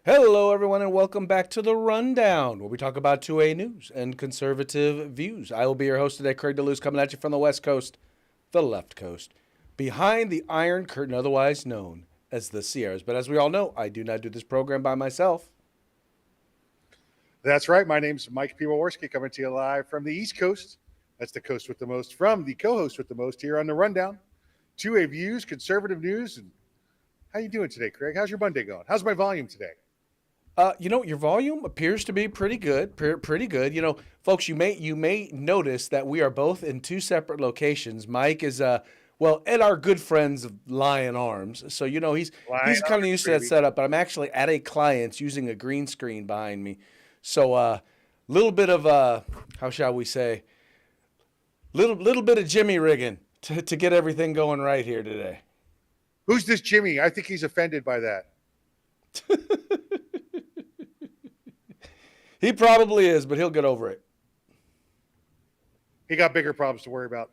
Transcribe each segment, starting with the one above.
Hello, everyone, and welcome back to the Rundown, where we talk about 2A news and conservative views. I will be your host today, Craig DeLuz, coming at you from the West Coast, the left coast, behind the Iron Curtain, otherwise known as the Sierras. But as we all know, I do not do this program by myself. That's right. My name's Mike Piwowarski, coming to you live from the East Coast. That's the coast with the most, from the co-host with the most here on the Rundown. 2A views, conservative news. And how you doing today, Craig? How's your Monday going? How's my volume today? Your volume appears to be pretty good, pretty good. Folks, you may notice that we are both in two separate locations. Mike is at our good friends of Lion Arms, so he's kind of used to that setup. But I'm actually at a client's using a green screen behind me, so little bit of how shall we say, little bit of Jimmy rigging to get everything going right here today. Who's this Jimmy? I think he's offended by that. He probably is, but he'll get over it. He got bigger problems to worry about.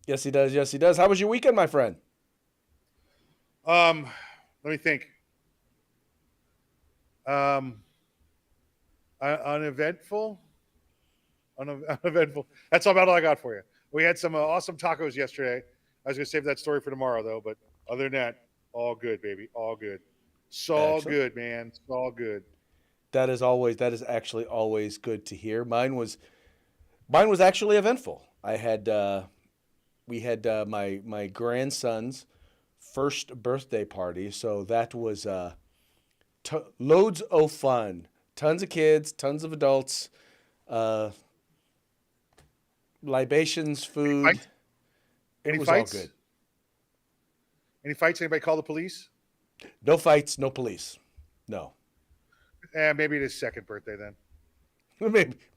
Yes, he does. Yes, he does. How was your weekend, my friend? Let me think. Uneventful. Uneventful. That's about all I got for you. We had some awesome tacos yesterday. I was going to save that story for tomorrow, though. But other than that, all good, baby. All good. It's all good, man. It's all good. That is actually always good to hear. Mine was actually eventful. We had my grandson's first birthday party, so that was loads of fun. Tons of kids, tons of adults, libations, food. Any was fights? all good. Any fights? Anybody call the police? No fights, no police. No. Maybe his second birthday then.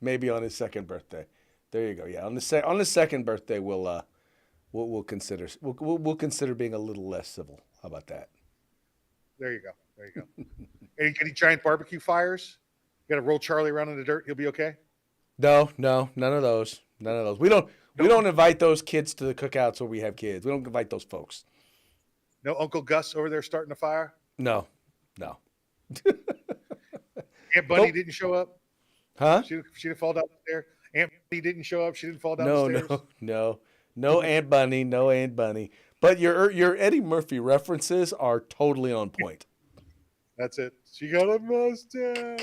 Maybe on his second birthday. There you go. Yeah, on the second birthday, we'll consider being a little less civil. How about that? There you go. Any giant barbecue fires? You got to roll Charlie around in the dirt. He'll be okay. No, none of those. We don't invite those kids to the cookouts where we have kids. We don't invite those folks. No Uncle Gus over there starting a fire. No. Aunt Bunny didn't show up. Huh? She didn't fall down the stairs. Aunt Bunny didn't show up. She didn't fall down the stairs. No Aunt Bunny. No Aunt Bunny. But your Eddie Murphy references are totally on point. That's it. She got a mustache.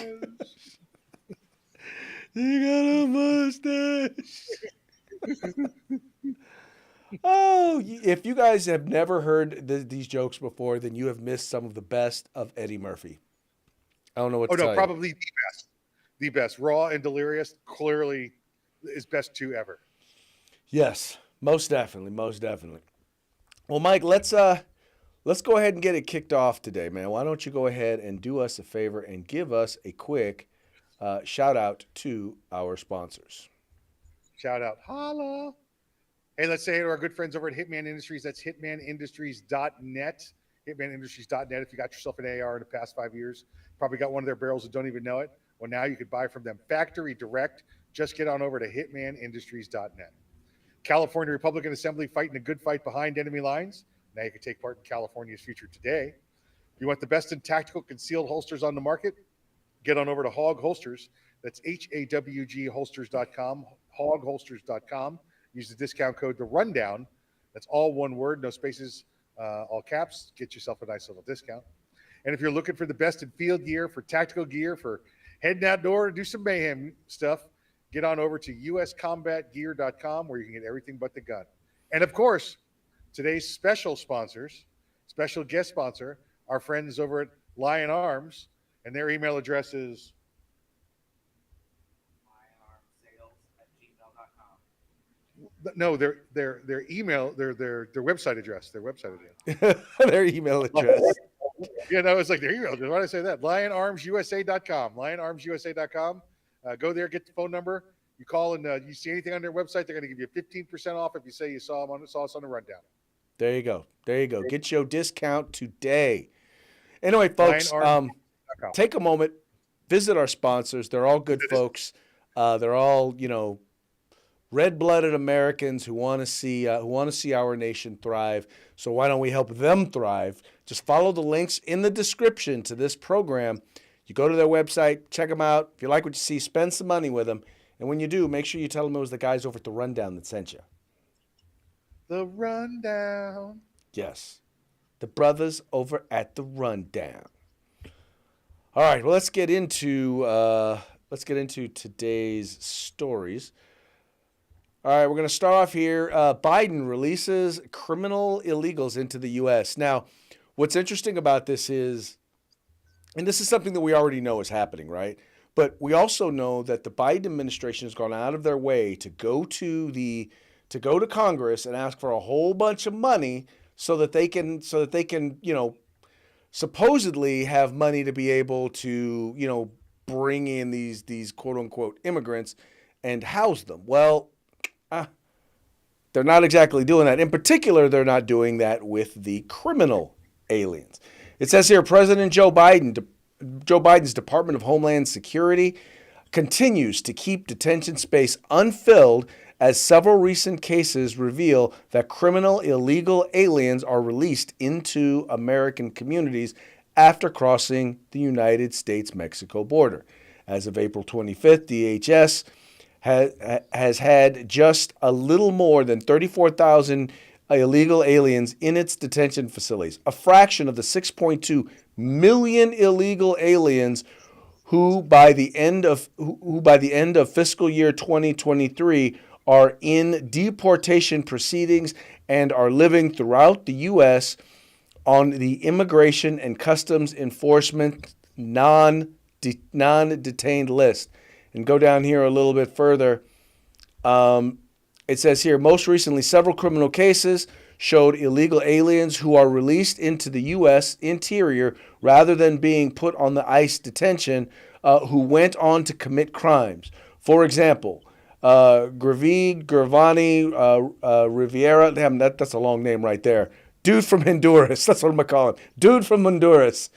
She got a mustache. Oh, if you guys have never heard these jokes before, then you have missed some of the best of Eddie Murphy. I don't know what to tell you. Probably the best. The best. Raw and Delirious, clearly his best two ever. Yes, most definitely. Well, Mike, let's go ahead and get it kicked off today, man. Why don't you go ahead and do us a favor and give us a quick shout out to our sponsors. Shout out. Holla. Hey, let's say hey to our good friends over at Hitman Industries. That's hitmanindustries.net. Hitmanindustries.net. If you got yourself an AR in the past 5 years, probably got one of their barrels and don't even know it. Well, now you could buy from them factory direct. Just get on over to hitmanindustries.net. California Republican Assembly fighting a good fight behind enemy lines. Now you can take part in California's future today. You want the best in tactical concealed holsters on the market? Get on over to Hog Holsters. That's HAWG holsters.com, hogholsters.com. Use the discount code The Rundown. That's all one word, no spaces, all caps. Get yourself a nice little discount. And if you're looking for the best in field gear, for tactical gear, for heading outdoor to do some mayhem stuff, get on over to uscombatgear.com where you can get everything but the gun. And of course, today's special sponsors, special guest sponsor, our friends over at Lion Arms, and their email address is no, their email, their website address, their email address. It's like their email address. Why did I say that? LionArmsUSA.com. LionArmsUSA.com. Go there, get the phone number. You call and you see anything on their website, they're going to give you 15% off if you say you saw us on the Rundown. There you go. Get your discount today. Anyway, folks, take a moment, visit our sponsors. They're all good folks. They're all, red-blooded Americans who want to see our nation thrive. So why don't we help them thrive? Just follow the links in the description to this program. You go to their website, check them out. If you like what you see, spend some money with them. And when you do, make sure you tell them it was the guys over at the Rundown that sent you. The Rundown. Yes, the brothers over at the Rundown. All right, well, let's get into today's stories. All right, we're going to start off here. Biden releases criminal illegals into the U.S. Now, what's interesting about this is, and this is something that we already know is happening, right? But we also know that the Biden administration has gone out of their way to go to Congress and ask for a whole bunch of money so that they can supposedly have money to be able to bring in these quote unquote immigrants and house them. Well, they're not exactly doing that. In particular, they're not doing that with the criminal aliens. It says here, Joe Biden's Department of Homeland Security continues to keep detention space unfilled as several recent cases reveal that criminal illegal aliens are released into American communities after crossing the United States-Mexico border. As of April 25th, DHS has had just a little more than 34,000 illegal aliens in its detention facilities, a fraction of the 6.2 million illegal aliens who by the end of fiscal year 2023 are in deportation proceedings and are living throughout the U.S. on the Immigration and Customs Enforcement non-detained list. And go down here a little bit further. It says here, most recently, several criminal cases showed illegal aliens who are released into the U.S. interior rather than being put on the ICE detention who went on to commit crimes. For example, Gravani Riviera, damn, that's a long name right there. Dude from Honduras, that's what I'm gonna call him. Dude from Honduras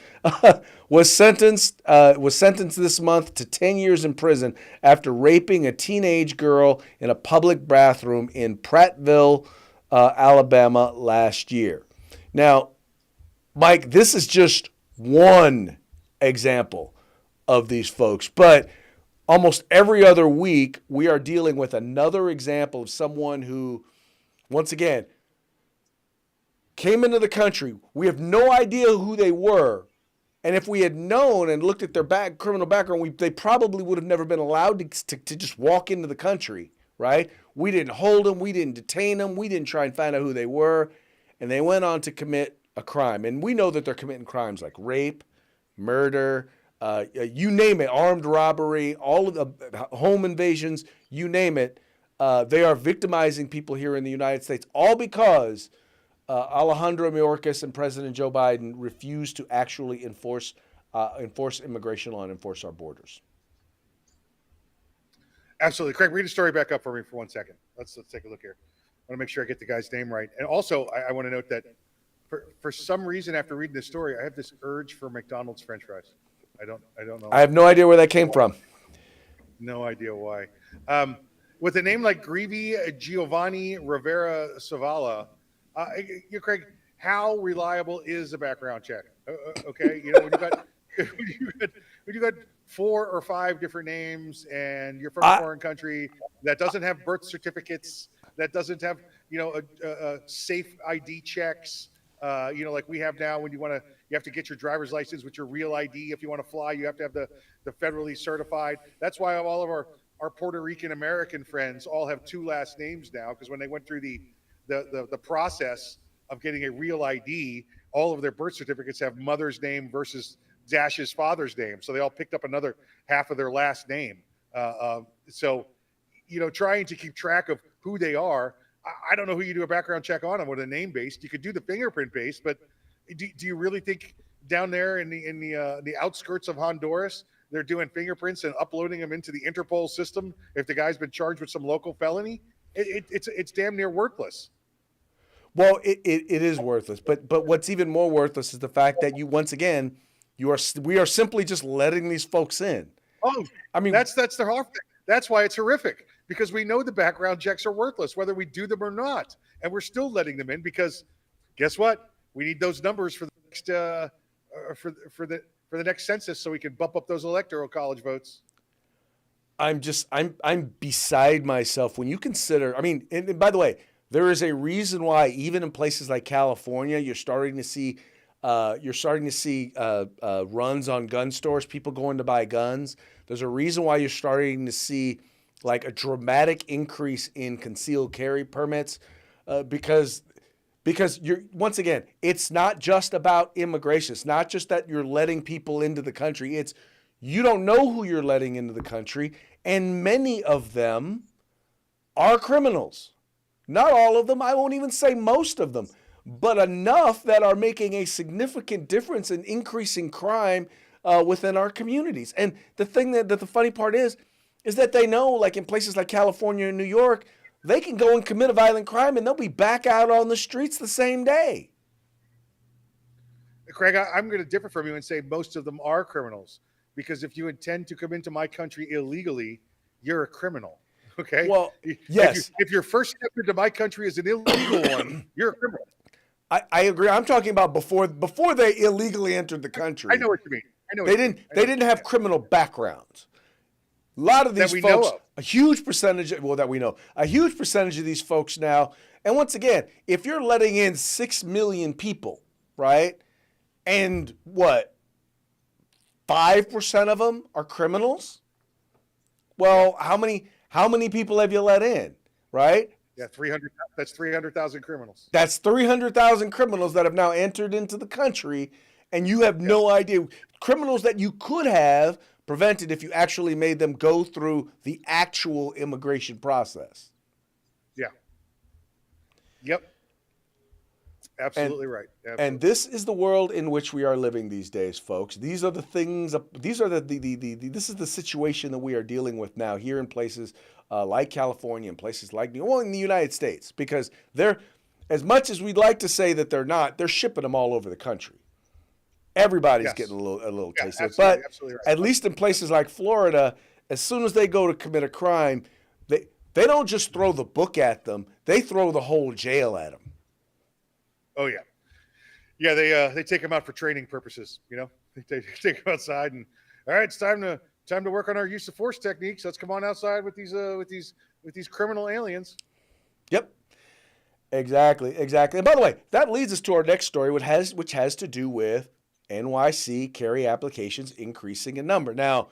was sentenced this month to 10 years in prison after raping a teenage girl in a public bathroom in Prattville, Alabama last year. Now, Mike, this is just one example of these folks, but almost every other week we are dealing with another example of someone who, once again, came into the country. We have no idea who they were. And if we had known and looked at their criminal background, they probably would have never been allowed to just walk into the country, right? We didn't hold them. We didn't detain them. We didn't try and find out who they were. And they went on to commit a crime. And we know that they're committing crimes like rape, murder, you name it, armed robbery, all of the home invasions, you name it. They are victimizing people here in the United States, all because Alejandro Mayorkas and President Joe Biden refused to actually enforce immigration law and enforce our borders. Absolutely. Craig, read the story back up for me for 1 second. Let's take a look here. I want to make sure I get the guy's name right. And also, I want to note that for some reason, after reading this story, I have this urge for McDonald's French fries. I don't know. I have no idea where that came from. No idea why. With a name like Giovanni Rivera Savala, Craig, how reliable is a background check? Okay, when you got 4 or 5 different names and you're from a foreign country that doesn't have birth certificates, that doesn't have safe ID checks, like we have now. When you have to get your driver's license with your real ID. If you want to fly, you have to have the federally certified. That's why all of our Puerto Rican American friends all have 2 last names now, because when they went through the process of getting a real ID, all of their birth certificates have mother's name versus Dash's father's name. So they all picked up another half of their last name. So trying to keep track of who they are, I don't know who you do a background check on them with a name based. You could do the fingerprint based, but do you really think down there in the outskirts of Honduras, they're doing fingerprints and uploading them into the Interpol system if the guy's been charged with some local felony? It's damn near worthless. Well, it is worthless, but what's even more worthless is the fact that we are simply just letting these folks in. Oh, I mean, that's the hard thing. That's why it's horrific, because we know the background checks are worthless, whether we do them or not. And we're still letting them in because guess what? We need those numbers for the next for the next census so we can bump up those electoral college votes. I'm beside myself when you consider. I mean, and by the way, there is a reason why even in places like California, you're starting to see runs on gun stores, people going to buy guns. There's a reason why you're starting to see like a dramatic increase in concealed carry permits, because you're, once again, it's not just about immigration. It's not just that you're letting people into the country. It's you don't know who you're letting into the country, and many of them are criminals. Not all of them. I won't even say most of them, but enough that are making a significant difference in increasing crime within our communities. And the thing that the funny part is that they know, like in places like California and New York, they can go and commit a violent crime and they'll be back out on the streets the same day. Craig, I'm going to differ from you and say most of them are criminals, because if you intend to come into my country illegally, you're a criminal. Okay. Well, yes. If your first step into my country is an illegal one, you're a criminal. I agree. I'm talking about before they illegally entered the country. I know what you mean. They didn't have criminal backgrounds. A lot of these folks, a huge percentage of these folks now. And once again, if you're letting in 6 million people, right? And what? 5% of them are criminals? Well, how many people have you let in, right? Yeah, 300. That's 300,000 criminals. That's 300,000 criminals that have now entered into the country, and you have no idea. Criminals that you could have prevented if you actually made them go through the actual immigration process. Yeah. Yep. Absolutely right. Absolutely. And this is the world in which we are living these days, folks. These are the things. These are this is the situation that we are dealing with now here in places like California and places like in the United States, because they're, as much as we'd like to say that they're not, they're shipping them all over the country. Everybody's getting a little taste of it. But right. At least in places like Florida, as soon as they go to commit a crime, they don't just throw the book at them; they throw the whole jail at them. Oh yeah, yeah. They take them out for training purposes. You know, they take them outside and all right, it's time to work on our use of force techniques. Let's come on outside with these criminal aliens. Yep, exactly. And by the way, that leads us to our next story, which has to do with NYC carry applications increasing in number. Now,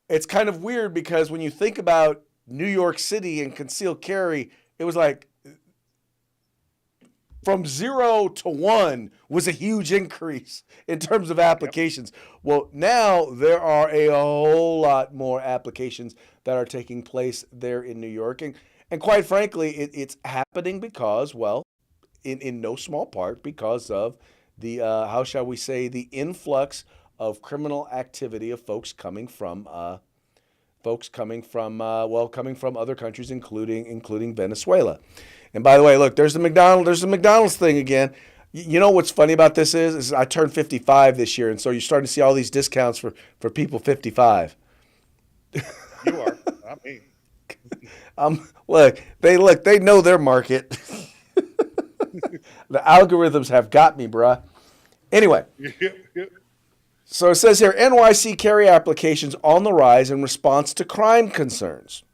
it's kind of weird because when you think about New York City and concealed carry, it was like from 0 to 1 was a huge increase in terms of applications. Yep. Well, now there are a whole lot more applications that are taking place there in New York. And quite frankly, it's happening because, well, in no small part because of the, how shall we say, the influx of criminal activity of folks coming from other countries, including Venezuela. And by the way, look, there's the McDonald's thing again. You know what's funny about this is I turned 55 this year, and so you're starting to see all these discounts for people 55. You are, not me. They know their market. The algorithms have got me, bruh. Anyway, so it says here, NYC carry applications on the rise in response to crime concerns.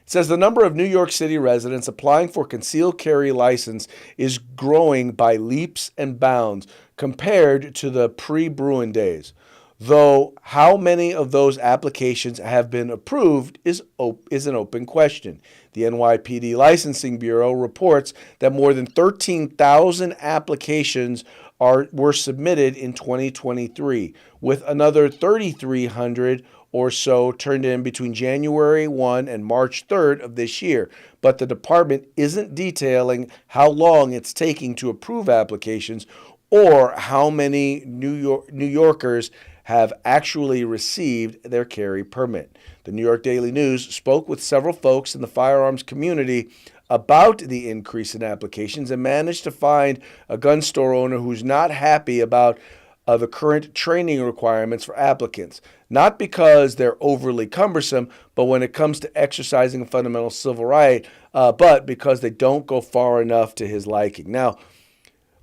It says the number of New York City residents applying for concealed carry license is growing by leaps and bounds compared to the pre-Bruin days. Though how many of those applications have been approved is an open question. The NYPD Licensing Bureau reports that more than 13,000 applications were submitted in 2023, with another 3,300 or so turned in between January 1 and March 3rd of this year. But the department isn't detailing how long it's taking to approve applications or how many New Yorkers have actually received their carry permit. The New York Daily News spoke with several folks in the firearms community about the increase in applications and managed to find a gun store owner who's not happy about the current training requirements for applicants, not because they're overly cumbersome, but when it comes to exercising a fundamental civil right, but because they don't go far enough to his liking. Now,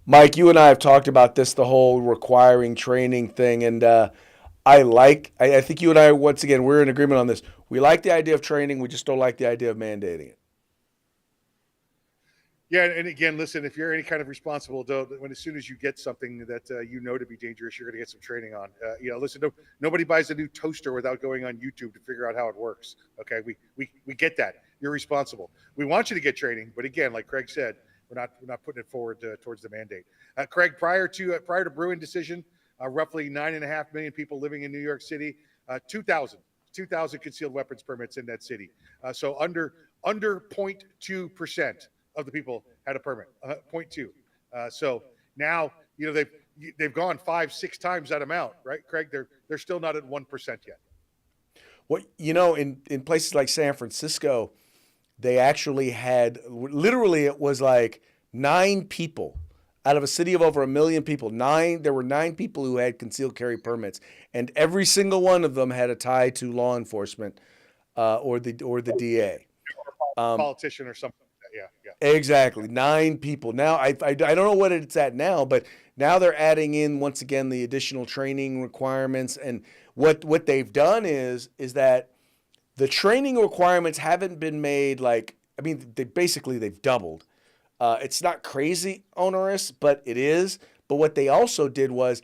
Mike, you and I have talked about this, the whole requiring training thing, and I think you and I, once again, we're in agreement on this. We like the idea of training, we just don't like the idea of mandating it. Yeah, and again, listen, if you're any kind of responsible adult, when as soon as you get something that you know to be dangerous, you're going to get some training on. Listen, nobody buys a new toaster without going on YouTube to figure out how it works. Okay, we get that. You're responsible. We want you to get training, but again, like Craig said, we're not putting it forward towards the mandate. Craig, prior to Bruin decision, roughly 9.5 million people living in New York City, 2,000 concealed weapons permits in that city. So under 0.2% of the people had a permit, 0.2. So now they've gone 5-6 times that amount, right, Craig? They're still not at 1% yet. Well, in places like San Francisco, they actually had literally it was like 9 people out of a city of over 1 million people. There were 9 people who had concealed carry permits, and every single one of them had a tie to law enforcement or the DA, politician or something. Yeah. Exactly. 9 people. Now, I don't know what it's at now, but now they're adding in, once again, the additional training requirements. And what they've done is that the training requirements haven't been made they've doubled. It's not crazy onerous, but it is. But what they also did was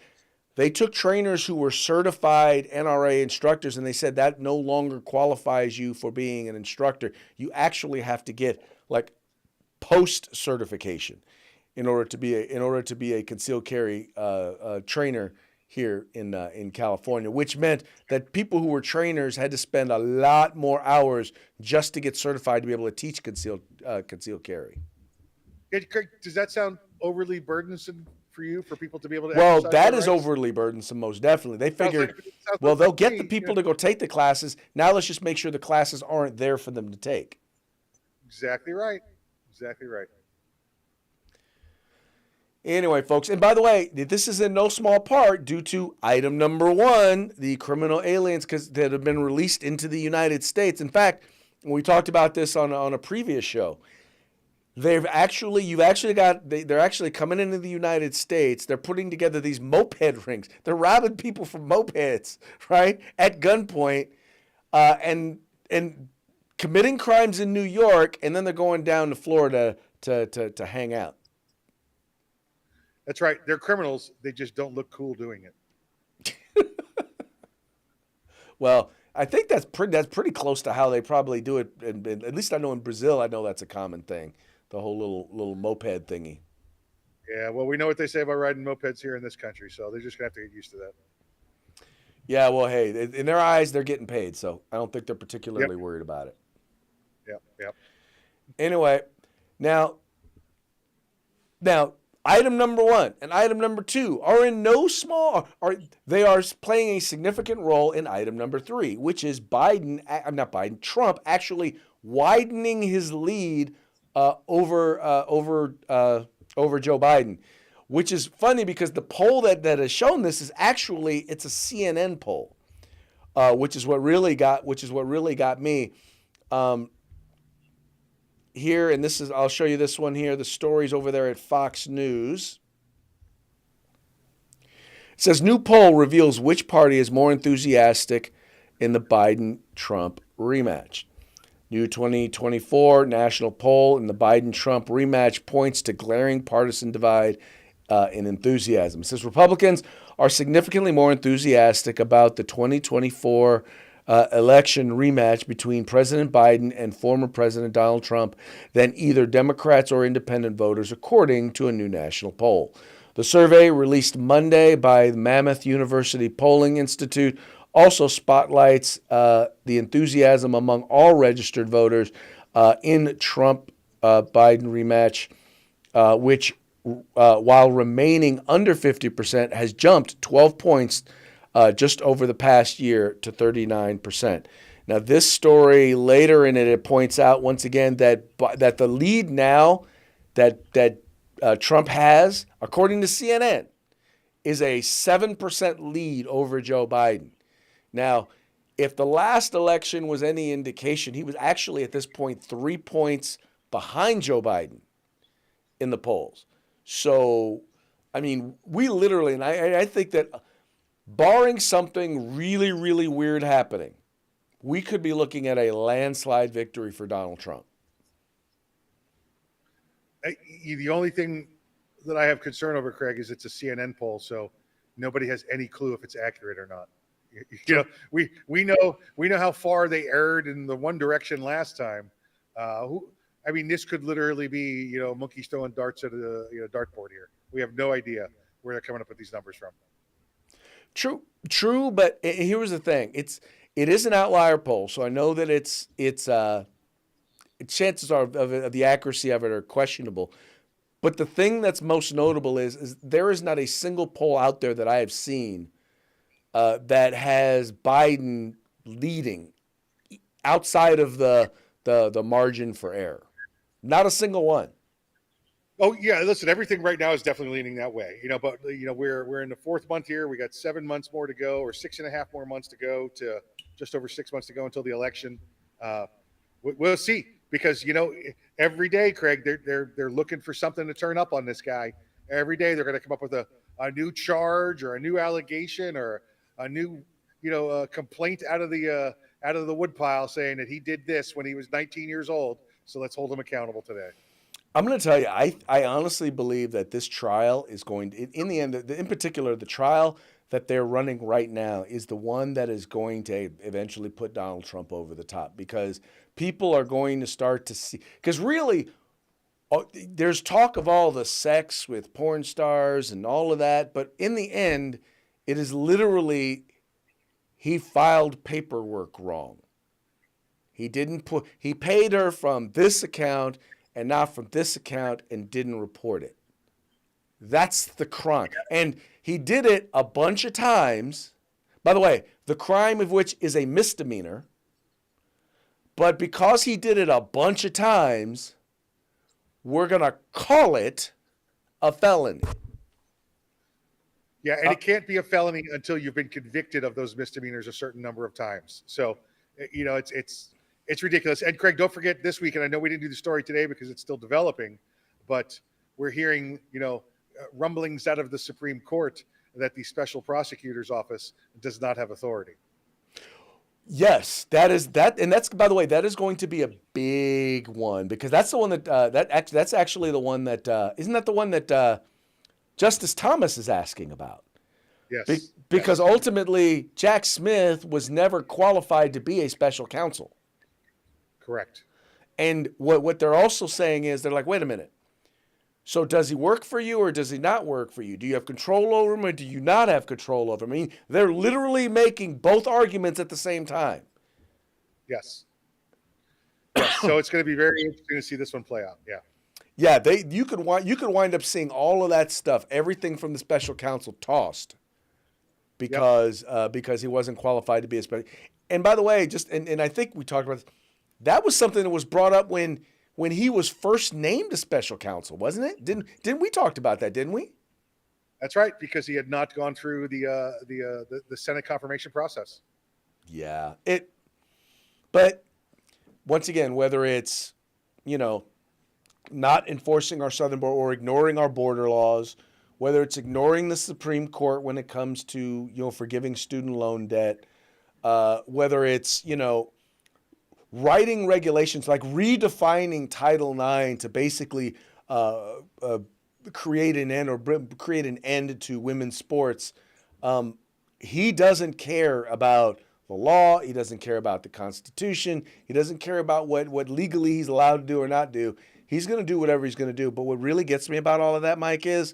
they took trainers who were certified NRA instructors, and they said that no longer qualifies you for being an instructor. You actually have to get post certification in order to be a concealed carry trainer here in California, which meant that people who were trainers had to spend a lot more hours just to get certified to be able to teach concealed carry. Craig, does that sound overly burdensome for you, for people to be able to? Well, that is overly burdensome, most definitely. They figured, they'll get the people to go take the classes. Now let's just make sure the classes aren't there for them to take. Exactly right. Exactly right. Anyway, folks, and by the way, this is in no small part due to item number 1, the criminal aliens that have been released into the United States. In fact, we talked about this on a previous show. They're actually coming into the United States. They're putting together these moped rings. They're robbing people from mopeds, right, at gunpoint, and committing crimes in New York, and then they're going down to Florida to hang out. That's right. They're criminals. They just don't look cool doing it. Well, I think that's pretty close to how they probably do it. At least I know in Brazil, I know that's a common thing. The whole little moped thingy. Yeah, well, we know what they say about riding mopeds here in this country, so they're just gonna have to get used to that. Yeah, well, hey, in their eyes, they're getting paid, so I don't think they're particularly worried about it. Yep. Anyway, now, item number 1 and item number 2 are in no small they are playing a significant role in item number 3, which is Trump actually widening his lead over Joe Biden, which is funny because the poll that has shown this is actually it's a CNN poll, which is what really got me. Here, and I'll show you this one here. The story's over there at Fox News. It says, new poll reveals which party is more enthusiastic in the Biden-Trump rematch. New 2024 national poll in the Biden-Trump rematch points to glaring partisan divide in enthusiasm. It says Republicans are significantly more enthusiastic about the 2024 election rematch between President Biden and former President Donald Trump than either Democrats or independent voters, according to a new national poll. The survey, released Monday by the Mammoth University Polling Institute, also spotlights the enthusiasm among all registered voters in Trump-Biden rematch, which, while remaining under 50%, has jumped 12 points just over the past year to 39%. Now, this story later in it points out once again that the lead now that Trump has, according to CNN, is a 7% lead over Joe Biden. Now, if the last election was any indication, he was actually at this point 3 points behind Joe Biden in the polls. So, I mean, we literally, and I think that barring something really, really weird happening, we could be looking at a landslide victory for Donald Trump. The only thing that I have concern over, Craig, is it's a CNN poll, so nobody has any clue if it's accurate or not. You know, we know how far they erred in the one direction last time. I mean, this could literally be monkeys throwing darts at a dartboard here. We have no idea where they're coming up with these numbers from. True, but here was the thing: it is an outlier poll, so I know that it's chances are of the accuracy of it are questionable. But the thing that's most notable is there is not a single poll out there that I have seen that has Biden leading outside of the margin for error. Not a single one. Oh yeah, listen, everything right now is definitely leaning that way. But we're in the 4th month here. We got 7 months more to go, or 6.5 more months to go, to just over 6 months to go until the election. We'll see, because every day, Craig, they're looking for something to turn up on this guy. Every day they're going to come up with a new charge or a new allegation or a new complaint out of the woodpile saying that he did this when he was 19 years old. So let's hold him accountable today. I'm going to tell you, I honestly believe that this trial is going to, in the end, in particular, the trial that they're running right now is the one that is going to eventually put Donald Trump over the top, because people are going to start to see, because really, there's talk of all the sex with porn stars and all of that, but in the end, it is literally he filed paperwork wrong. He paid her from this account and not from this account and didn't report it. That's the crime. And he did it a bunch of times. By the way, the crime of which is a misdemeanor. But because he did it a bunch of times, we're going to call it a felony. Yeah, and it can't be a felony until you've been convicted of those misdemeanors a certain number of times. So, it's ridiculous. And Craig, don't forget this week, and I know we didn't do the story today because it's still developing, but we're hearing, rumblings out of the Supreme Court that the special prosecutor's office does not have authority. Yes, and that's, by the way, that is going to be a big one, because that's the one that's actually the one that isn't that the one that Justice Thomas is asking about? Yes. Because ultimately, Jack Smith was never qualified to be a special counsel. Correct. And what they're also saying is, they're like, wait a minute. So does he work for you or does he not work for you? Do you have control over him or do you not have control over him? I mean, they're literally making both arguments at the same time. Yes. So it's going to be very interesting to see this one play out. Yeah. Yeah, you could wind up seeing all of that stuff, everything from the special counsel tossed because he wasn't qualified to be a special. And by the way, and I think we talked about this, that was something that was brought up when he was first named a special counsel, wasn't it? Didn't we talked about that? Didn't we? That's right, because he had not gone through the Senate confirmation process. Yeah, but once again, whether it's not enforcing our southern border or ignoring our border laws, whether it's ignoring the Supreme Court when it comes to forgiving student loan debt, whether it's writing regulations like redefining Title IX to basically create an end to women's sports. He doesn't care about the law. He doesn't care about the Constitution. He doesn't care about what legally he's allowed to do or not do. He's going to do whatever he's going to do. But what really gets me about all of that, Mike, is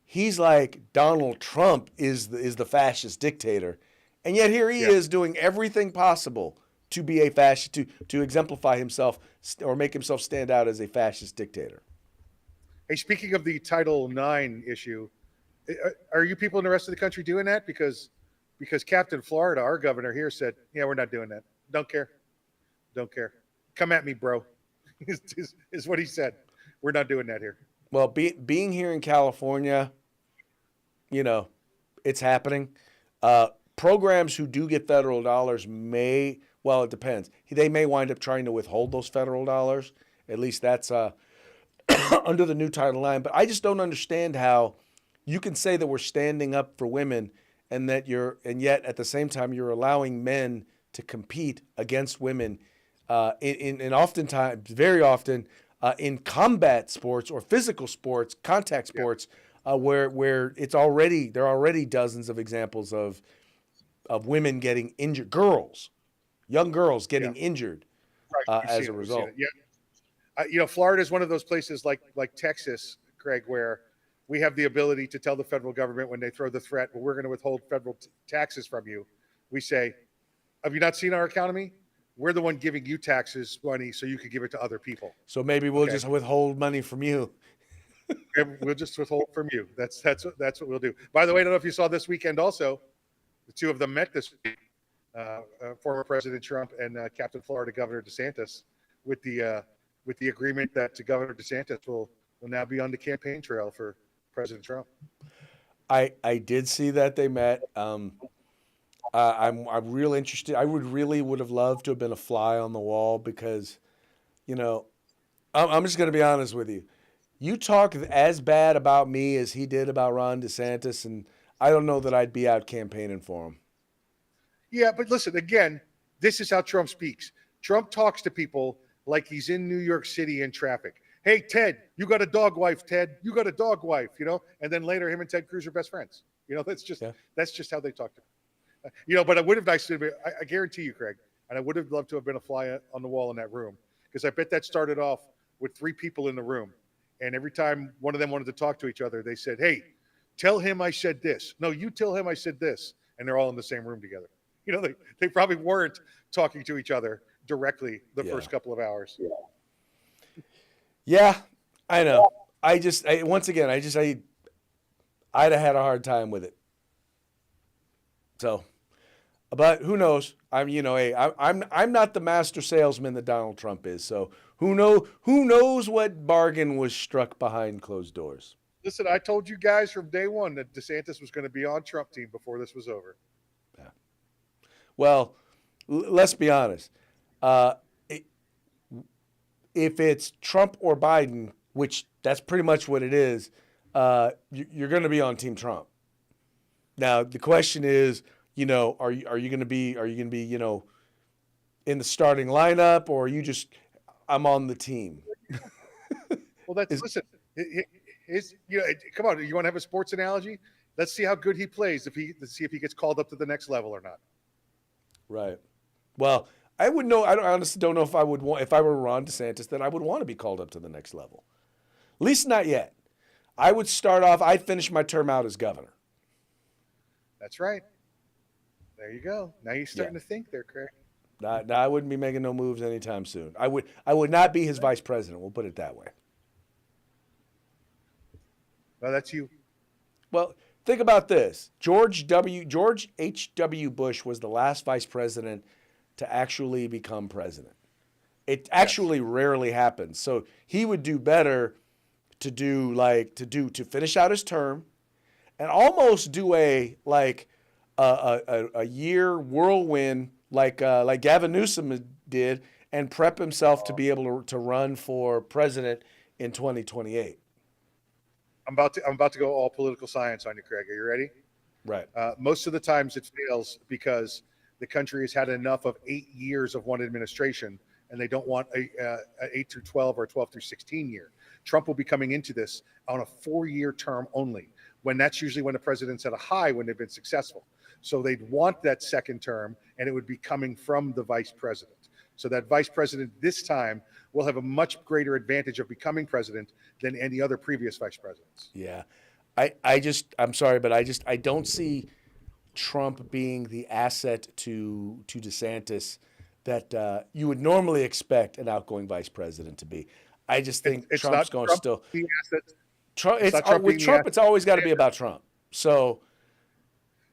he's like Donald Trump is the fascist dictator. And yet here he is doing everything possible to be a fascist, to exemplify himself or make himself stand out as a fascist dictator. Hey, speaking of the Title IX issue, are you people in the rest of the country doing that? Because Captain Florida, our governor here, said, yeah, we're not doing that. Don't care. Come at me, bro, is what he said. We're not doing that here. Well, being here in California, you know, it's happening. Programs who do get federal dollars may, well, it depends. They may wind up trying to withhold those federal dollars. At least that's under the new Title IX. But I just don't understand how you can say that we're standing up for women and yet at the same time you're allowing men to compete against women in oftentimes, very often, in combat sports or physical sports, contact sports, where there are already dozens of examples of women getting injured, young girls getting injured Right. as a result. Yeah. Florida is one of those places like Texas, Craig, where we have the ability to tell the federal government when they throw the threat, well, we're going to withhold federal taxes from you. We say, have you not seen our economy? We're the one giving you taxes money so you can give it to other people. So maybe we'll just withhold money from you. We'll just withhold from you. That's what we'll do. By the way, I don't know if you saw this weekend also, the two of them met this week, former President Trump and Captain Florida Governor DeSantis, with the agreement that Governor DeSantis will now be on the campaign trail for President Trump. I did see that they met. I'm real interested. I would have loved to have been a fly on the wall because, I'm just going to be honest with you. You talk as bad about me as he did about Ron DeSantis, and I don't know that I'd be out campaigning for him. Yeah, but listen, again, this is how Trump speaks. Trump talks to people like he's in New York City in traffic. Hey, Ted, you got a dog wife, Ted. You got a dog wife, and then later him and Ted Cruz are best friends. That's just how they talk to him. But I would have liked to be, I guarantee you, Craig, and I would have loved to have been a fly on the wall in that room, because I bet that started off with 3 people in the room. And every time one of them wanted to talk to each other, they said, hey, tell him I said this. No, you tell him I said this. And they're all in the same room together. They probably weren't talking to each other directly the first couple of hours. Yeah, I know. I'd have had a hard time with it. So, but who knows? I'm not the master salesman that Donald Trump is. So who knows what bargain was struck behind closed doors? Listen, I told you guys from day one that DeSantis was going to be on Trump team before this was over. Yeah. Well, let's be honest. If it's Trump or Biden, which that's pretty much what it is, you're going to be on Team Trump. Now the question is, are you going to be in the starting lineup, or are you just I'm on the team? Well, listen. Come on. You want to have a sports analogy? Let's see how good he plays. Let's see if he gets called up to the next level or not. Right. Well, I would know. I honestly don't know if I would want, if I were Ron DeSantis, that I would want to be called up to the next level. At least not yet. I'd finish my term out as governor. That's right. There you go. Now you're starting to think there, Craig. I wouldn't be making no moves anytime soon. I would not be his vice president. We'll put it that way. Well, that's you. Well, think about this. George H.W. Bush was the last vice president to actually become president. It actually rarely happens. So he would do better to finish out his term and almost do a year whirlwind like Gavin Newsom did, and prep himself to be able to run for president in 2028. I'm about to go all political science on you, Craig. Are you ready? Right. Most of the times it fails because the country has had enough of 8 years of one administration, and they don't want a 8 through 12 or 12 through 16 year. Trump will be coming into this on a 4-year term only, when that's usually when the president's at a high when they've been successful. So they'd want that second term, and it would be coming from the vice president. So that vice president this time will have a much greater advantage of becoming president than any other previous vice presidents. Yeah. I'm sorry, but I don't see Trump being the asset to DeSantis that you would normally expect an outgoing vice president to be. I just think Trump's going to still. With Trump, it's always got to be about Trump. So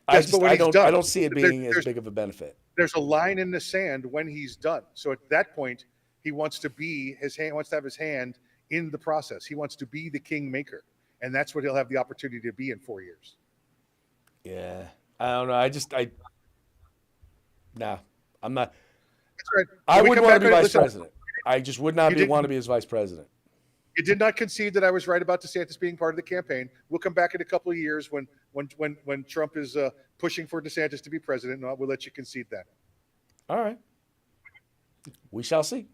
I don't see it being as big of a benefit. There's a line in the sand when he's done. So at that point, he wants to have his hand in the process. He wants to be the kingmaker, and that's what he'll have the opportunity to be in 4 years. Yeah. I don't know. Nah, I'm not. That's right. I When we would come want to back be on it, vice listen, president. I just would not you want to didn't be his vice president. you did not concede that I was right about DeSantis being part of the campaign. We'll come back in a couple of years when Trump is pushing for DeSantis to be president, and we'll let you concede that. All right. We shall see.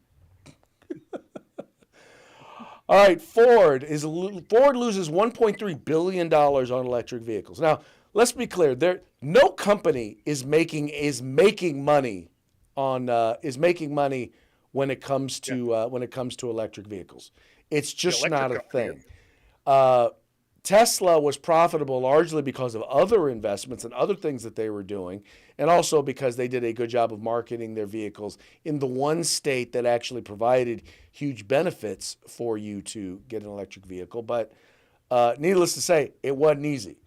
All right, Ford loses 1.3 billion dollars on electric vehicles. Now, let's be clear. No company is making money on is making money Yeah, when it comes to electric vehicles. It's the just electric not a company. thing. Uh, Tesla was profitable largely because of other investments and other things that they were doing, and also because they did a good job of marketing their vehicles in the one state that actually provided huge benefits for you to get an electric vehicle. But needless to say, it wasn't easy.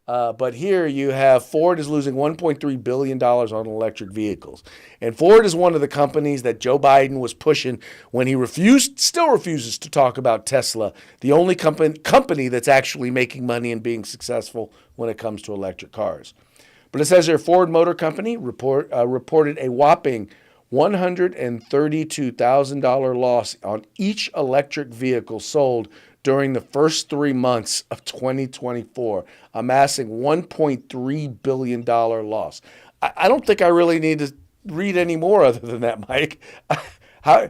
But here you have Ford is losing $1.3 billion on electric vehicles. And Ford is one of the companies that Joe Biden was pushing when he still refuses to talk about Tesla, the only company that's actually making money and being successful when it comes to electric cars. But it says here Ford Motor Company reported a whopping $132,000 loss on each electric vehicle sold during the first 3 months of 2024, amassing $1.3 billion loss. I don't think I really need to read any more other than that, Mike. How,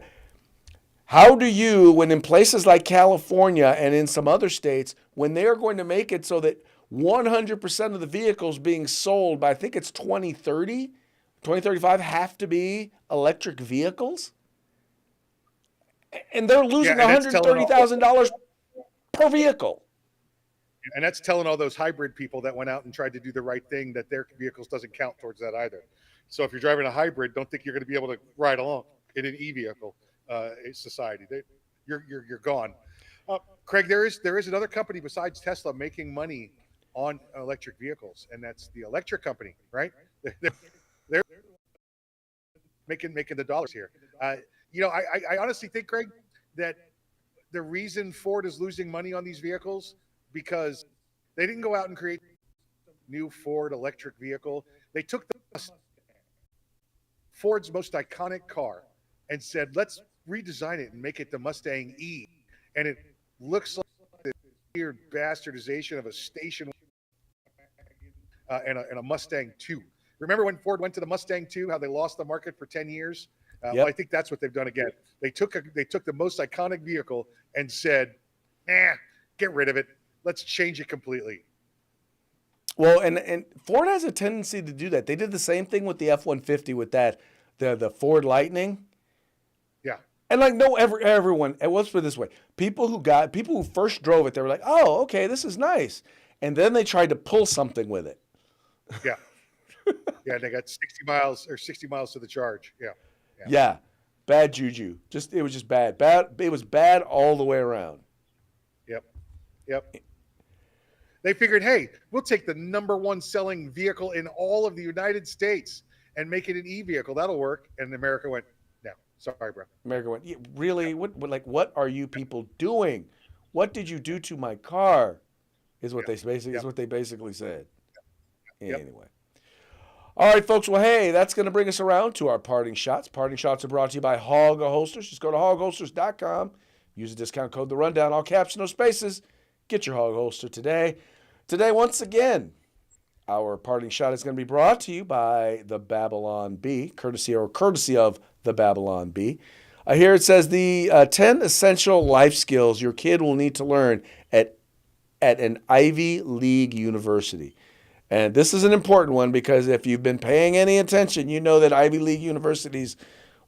how do you, when in places like California and in some other states, when they're going to make it so that 100% of the vehicles being sold by, I think it's 2030, 2035, have to be electric vehicles? And they're Yeah, losing and that's telling all $130,000 per vehicle. and that's telling all those hybrid people that went out and tried to do the right thing that their vehicles doesn't count towards that either. So if you're driving a hybrid, don't think you're going to be able to ride along in an e-vehicle society. You're gone. Craig, there is another company besides Tesla making money on electric vehicles, and that's the electric company, right? They're making the dollars here. I honestly think, Craig, that the reason Ford is losing money on these vehicles because they didn't go out and create new Ford electric vehicle. They took Ford's most iconic car and said, let's redesign it and make it the Mustang E. And it looks like this weird bastardization of a station and a Mustang 2. Remember when Ford went to the Mustang 2, how they lost the market for 10 years? Well, I Yep. think that's what they've done again. They took the most iconic vehicle and said, get rid of it. Let's change it completely. Well, and Ford has a tendency to do that. They did the same thing with the F-150 with the Ford Lightning. Yeah. And like everyone, and let's put it this way: people who first drove it, they were like, "Oh, okay, this is nice," and then they tried to pull something with it. Yeah. Yeah. They got 60 miles to the charge. Yeah. Yeah. Yeah, bad juju. It was just bad. It was bad all the way around. Yep. Yep. They figured, hey, we'll take the number one selling vehicle in all of the United States and make it an e-vehicle. That'll work. And America went, no, sorry, bro. America went, "Yeah, really? What are you people doing? What did you do to my car?" Is what Yep. they basically said. Yep. Anyway. All right, folks. Well, hey, that's going to bring us around to our parting shots. Parting shots are brought to you by Hog Holsters. Just go to hogholsters.com. Use the discount code The Rundown, all caps, no spaces. Get your Hog Holster today. Today, once again, our parting shot is going to be brought to you by the Babylon Bee, courtesy of the Babylon Bee. Here it says the 10 essential life skills your kid will need to learn at an Ivy League university. And this is an important one because if you've been paying any attention, you know that Ivy League universities,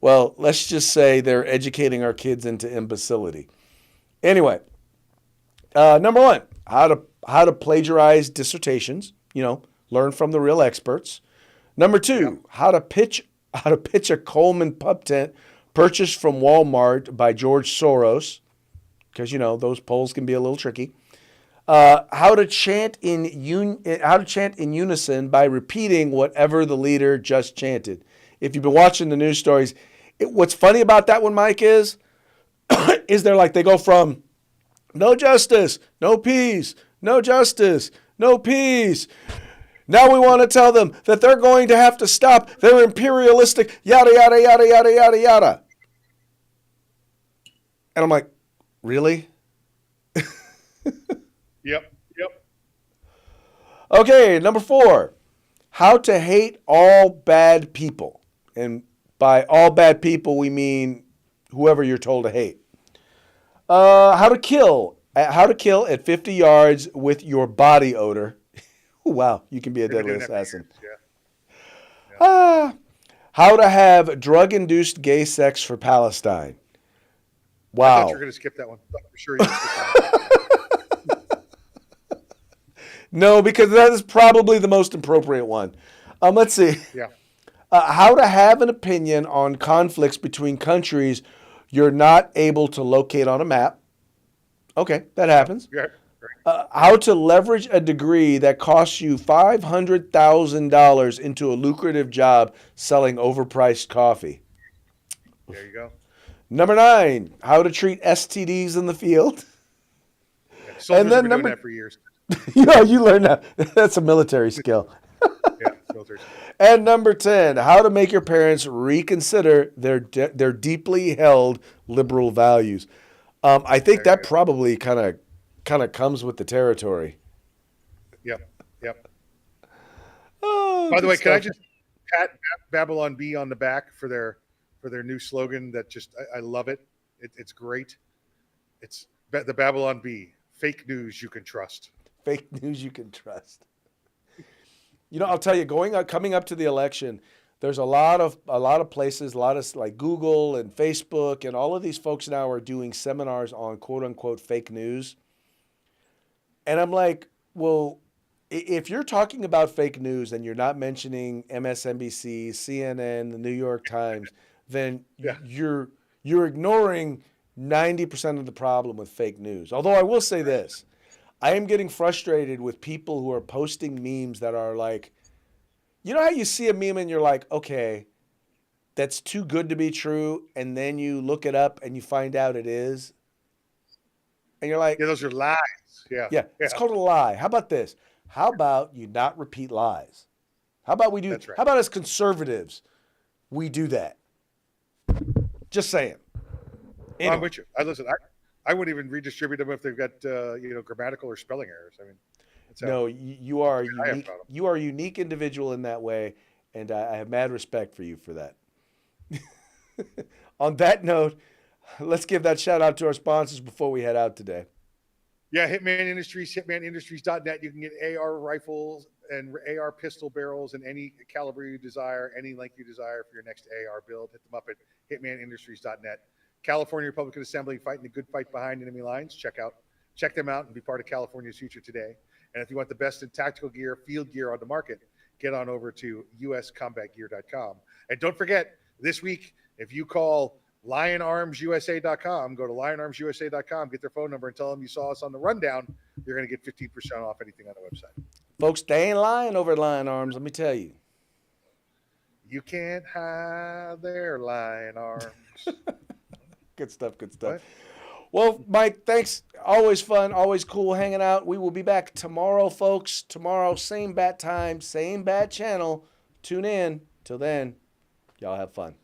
well, let's just say they're educating our kids into imbecility. Anyway, number one, how to plagiarize dissertations. Learn from the real experts. Number two, Yep. how to pitch a Coleman pub tent purchased from Walmart by George Soros, because those polls can be a little tricky. How to chant in unison by repeating whatever the leader just chanted. If you've been watching the news stories, what's funny about that one, Mike, is they go from no justice, no peace, no justice, no peace, Now we want to tell them that they're going to have to stop. They're imperialistic, yada, yada, yada, yada, yada, yada. And I'm like, really? Yep. Yep. Okay, number 4, how to hate all bad people. And by all bad people, we mean whoever you're told to hate. How to kill at 50 yards with your body odor. Wow, you can be a They've been deadly doing that for assassin. years, yeah. How to have drug-induced gay sex for Palestine. I thought you Wow. were going to skip that one. I thought for sure you were skip that one. No, because that is probably the most appropriate one. Let's see. Yeah. How to have an opinion on conflicts between countries you're not able to locate on a map. Okay, that happens. Yeah. How to leverage a degree that costs you $500,000 into a lucrative job selling overpriced coffee. There you go. Number 9, how to treat STDs in the field. Yeah. Soldiers And then have been number- doing that for years. Yeah, you learn that. That's a military skill. Yeah. Soldiers. And number 10, how to make your parents reconsider their deeply held liberal values. I think There you that go. probably kind of comes with the territory. Yep. Yep. Oh, By the good way, can I stuff. just pat Babylon B on the back for their new slogan? That just I love it. It's great. It's the Babylon B. Fake news you can trust. Fake news you can trust. You know, I'll tell you, coming up to the election, there's a lot of places, a lot of like Google and Facebook, and all of these folks now are doing seminars on quote unquote fake news. And I'm like, well, if you're talking about fake news and you're not mentioning MSNBC, CNN, the New York Times, then Yeah. you're ignoring 90% of the problem with fake news. Although I will say this, I am getting frustrated with people who are posting memes that are like, you know how you see a meme and you're like, okay, that's too good to be true, and then you look it up and you find out it is, and you're like, Yeah, those are lies. Yeah. yeah, it's called a lie. How about this? How about you not repeat lies? How about we do? That's right. How about as conservatives, we do that? Just saying. I'm Anyway, with you. I wouldn't even redistribute them if they've got grammatical or spelling errors. I mean, that's how, no, you are a I have unique. problem. You are a unique individual in that way, and I have mad respect for you for that. On that note, let's give that shout out to our sponsors before we head out today. Yeah, Hitman Industries, hitmanindustries.net. You can get AR rifles and AR pistol barrels in any caliber you desire, any length you desire for your next AR build. Hit them up at hitmanindustries.net. California Republican Assembly, fighting the good fight behind enemy lines. Check them out and be part of California's future today. And if you want the best in tactical gear, field gear on the market, get on over to uscombatgear.com. And don't forget, this week, if you call lionarmsusa.com, go to lionarmsusa.com, get their phone number and tell them you saw us on the rundown, you're going to get 15% off anything on the website. Folks, they ain't lying over at Lion Arms, let me tell you. You can't hide their lion arms. Good stuff, good stuff. What? Well, Mike, thanks. Always fun, always cool hanging out. We will be back tomorrow, folks. Tomorrow, same bat time, same bat channel. Tune in. Till then, y'all have fun.